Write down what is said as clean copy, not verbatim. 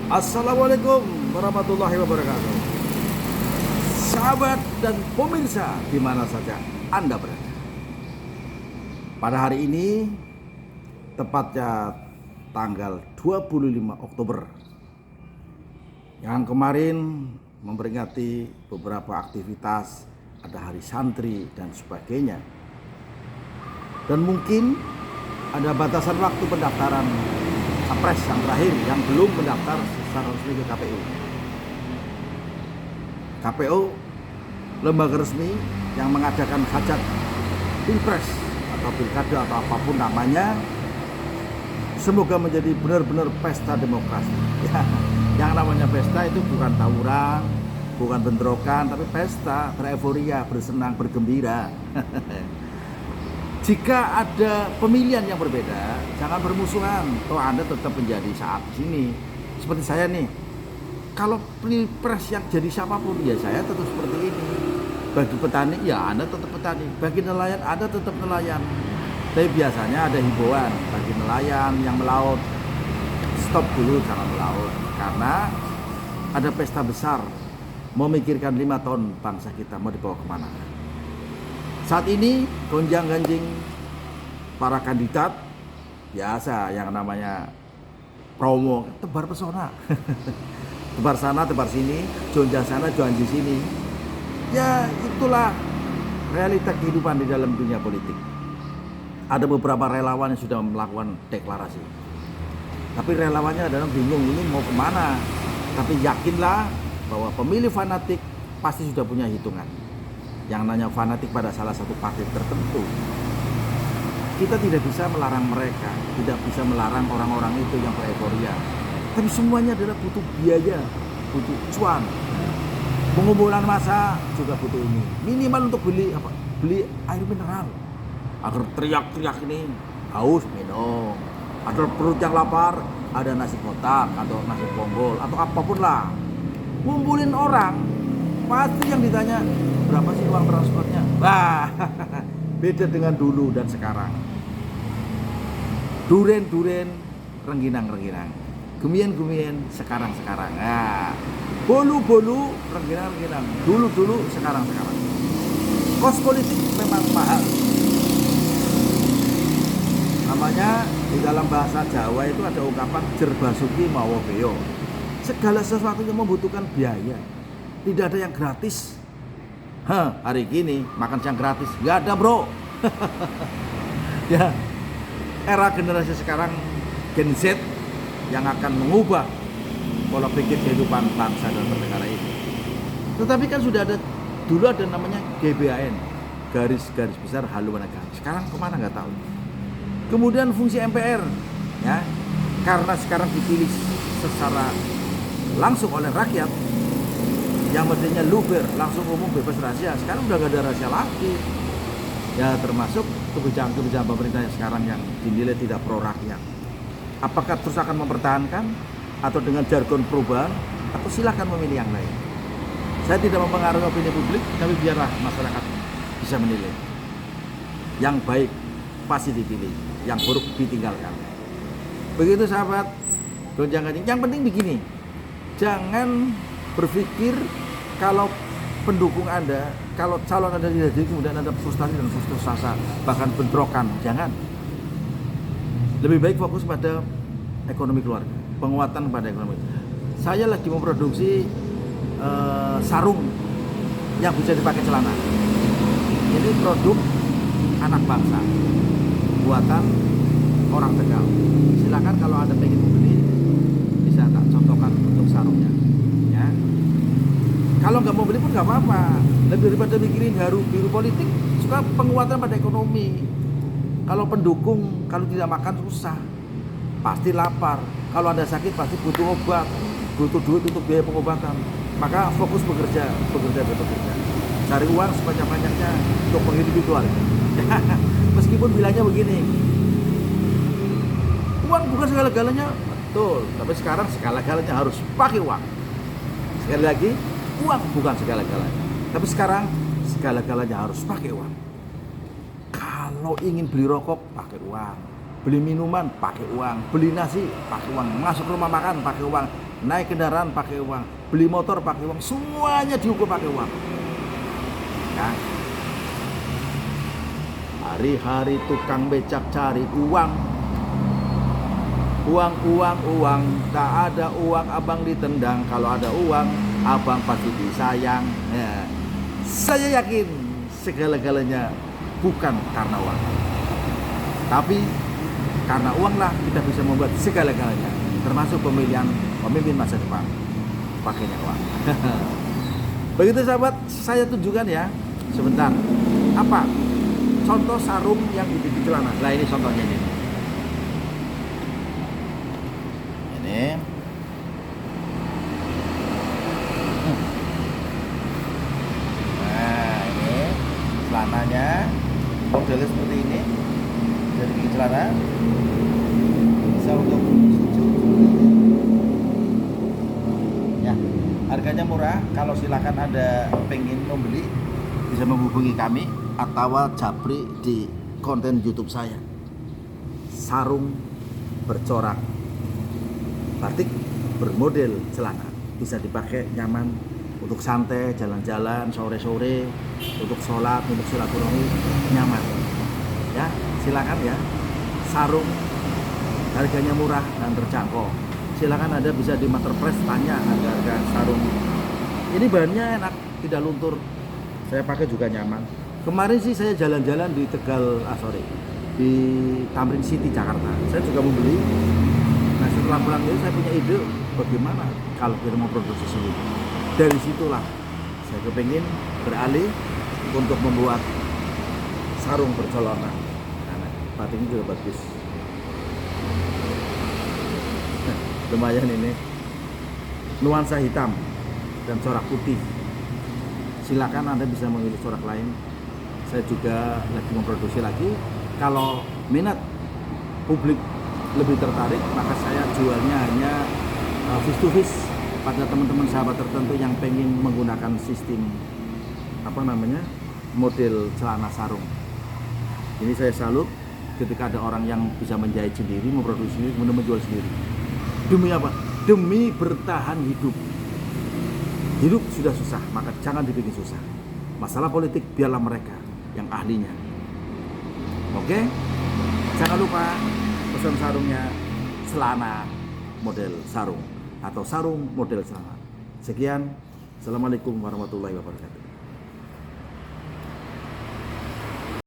Assalamualaikum warahmatullahi wabarakatuh. Sahabat dan pemirsa di mana saja Anda berada. Pada hari ini, tepatnya tanggal 25 Oktober, yang kemarin memperingati beberapa aktivitas, ada hari santri dan sebagainya. Dan mungkin ada batasan waktu pendaftaran Capres yang terakhir yang belum mendaftar secara resmi ke KPU. KPU, lembaga resmi yang mengadakan hajat pilpres atau pilkada atau apapun namanya, semoga menjadi benar-benar pesta demokrasi. Ya, yang namanya pesta itu bukan tawuran, bukan bentrokan, tapi pesta, bereforia, bersenang, bergembira. Jika ada pemilihan yang berbeda, jangan bermusuhan. Toh Anda tetap menjadi saat sini. Seperti saya nih, kalau pilpres yang jadi siapapun, ya saya tetap seperti ini. Bagi petani, ya Anda tetap petani. Bagi nelayan, Anda tetap nelayan. Tapi biasanya ada himbauan bagi nelayan yang melaut, stop dulu jangan melaut. Karena ada pesta besar, memikirkan 5 tahun bangsa kita mau dibawa kemana. Saat ini gonjang-ganjing para kandidat, biasa yang namanya promo, tebar pesona. Tebar sana, tebar sini, jonjang sana, jonjang sini. Ya itulah realita kehidupan di dalam dunia politik. Ada beberapa relawan yang sudah melakukan deklarasi. Tapi relawannya adalah bingung ini mau kemana. Tapi yakinlah bahwa pemilih fanatik pasti sudah punya hitungan. Yang nanya fanatik pada salah satu partai tertentu, kita tidak bisa melarang mereka, tidak bisa melarang orang-orang itu yang bereforia. Tapi semuanya adalah butuh biaya, butuh cuan. Pengumpulan massa juga butuh ini. Minimal untuk beli apa? Beli air mineral. Agar teriak-teriak ini haus minum. Ada perut yang lapar, ada nasi kotak atau nasi bonggol atau apapun lah. Ngumpulin orang, pasti yang ditanya berapa sih uang transportnya? Wah, beda dengan dulu dan sekarang. Duren-duren, rengginang-rengginang. Gemien-gemien, sekarang-sekarang. Nah, bolu-bolu, rengginang-rengginang. Dulu-dulu, sekarang-sekarang. Kos politik memang mahal. Namanya di dalam bahasa Jawa itu ada ungkapan jerbasuki mawa beo. Segala sesuatu yang membutuhkan biaya. Tidak ada yang gratis. Hari gini makan siang gratis nggak ada, bro. Ya, era generasi sekarang Gen Z yang akan mengubah pola pikir kehidupan bangsa dan bernegara ini. Tetapi kan sudah ada, dulu ada namanya GBHN, garis-garis besar haluan negara. Sekarang kemana nggak tahu. Kemudian fungsi MPR, ya, karena sekarang dipilih secara langsung oleh rakyat, yang mestinya luber, langsung umum, bebas rahasia, sekarang udah gak ada rahasia lagi. Ya termasuk kebijakan-kebijakan pemerintah yang sekarang yang dinilai tidak pro rakyat. Apakah terus akan mempertahankan atau dengan jargon perubahan, atau silakan memilih yang lain. Saya tidak mempengaruhi opini publik, tapi biarlah masyarakat bisa menilai. Yang baik pasti dipilih, yang buruk ditinggalkan. Begitu sahabat, gonjang-ganjing. Yang penting begini, jangan berpikir kalau pendukung Anda, kalau calon Anda tidak jadi, kemudian Anda frustasi dan frustasi, bahkan bentrokan. Jangan. Lebih baik fokus pada ekonomi keluarga, penguatan pada ekonomi. Saya lagi memproduksi sarung yang bisa dipakai celana. Ini produk anak bangsa, buatan orang Tegal. Silakan kalau Anda ingin membeli, bisa tak contohkan untuk sarungnya. Kalau nggak mau beli pun nggak apa-apa. Lebih daripada mikirin biru politik, suka penguatan pada ekonomi. Kalau pendukung, kalau tidak makan susah, pasti lapar. Kalau Anda sakit pasti butuh obat, butuh duit untuk biaya pengobatan. Maka fokus bekerja. Cari uang sebanyak-banyaknya untuk menghidupi keluarga. Meskipun bilangnya begini, uang bukan segala-galanya, betul. Tapi sekarang segala-galanya harus pakai uang. Sekali lagi, uang bukan segala-galanya. Tapi sekarang segala-galanya harus pakai uang. Kalau ingin beli rokok, pakai uang. Beli minuman, pakai uang. Beli nasi, pakai uang. Masuk rumah makan, pakai uang. naik kendaraan pakai uang, beli motor pakai uang, semuanya diukur pakai uang. Ya. Hari-hari tukang becak cari uang, uang, tak ada uang abang ditendang, kalau ada uang abang pasti disayang. Ya. Saya yakin segala-galanya bukan karena uang, tapi karena uanglah kita bisa membuat segala-galanya, termasuk pemilihan pemimpin masa depan pakainya uang. Begitu sahabat, saya tunjukkan ya sebentar apa contoh sarung yang dibikin celana. Nah ini contohnya ini. Nah ini celananya modelnya seperti ini, dari bikin celana bisa untuk ya, harganya murah. Kalau silakan ada pengen membeli bisa menghubungi kami atau japri di konten YouTube saya. Sarung bercorak batik bermodel celana, bisa dipakai nyaman untuk santai, jalan-jalan sore-sore, untuk sholat, untuk silaturahmi nyaman. Ya, silakan ya. Sarung harganya murah dan terjangkau. Silakan Anda bisa di Marketplace tanya harga-harga sarung. Ini bahannya enak, tidak luntur. Saya pakai juga nyaman. Kemarin sih saya jalan-jalan di di Tamrin City Jakarta. Saya juga membeli. Nah setelah pulang itu saya punya ide bagaimana kalau kita mau produksi sendiri. Dari situlah saya kepingin beralih untuk membuat sarung bercolongan. Nah, batiknya juga bagus. Lumayan ini, nuansa hitam dan corak putih. Silakan Anda bisa memilih corak lain. Saya juga lagi memproduksi lagi. Kalau minat publik lebih tertarik, maka saya jualnya hanya face to face pada teman-teman sahabat tertentu yang pengen menggunakan sistem model celana sarung. Ini saya salut ketika ada orang yang bisa menjahit sendiri, memproduksi sendiri, kemudian menjual sendiri. Demi apa? Demi bertahan hidup. Hidup sudah susah, maka jangan dibikin susah. Masalah politik biarlah mereka yang ahlinya. Oke? Jangan lupa pesan sarungnya celana model sarung atau sarung model celana. Sekian. Assalamualaikum warahmatullahi wabarakatuh.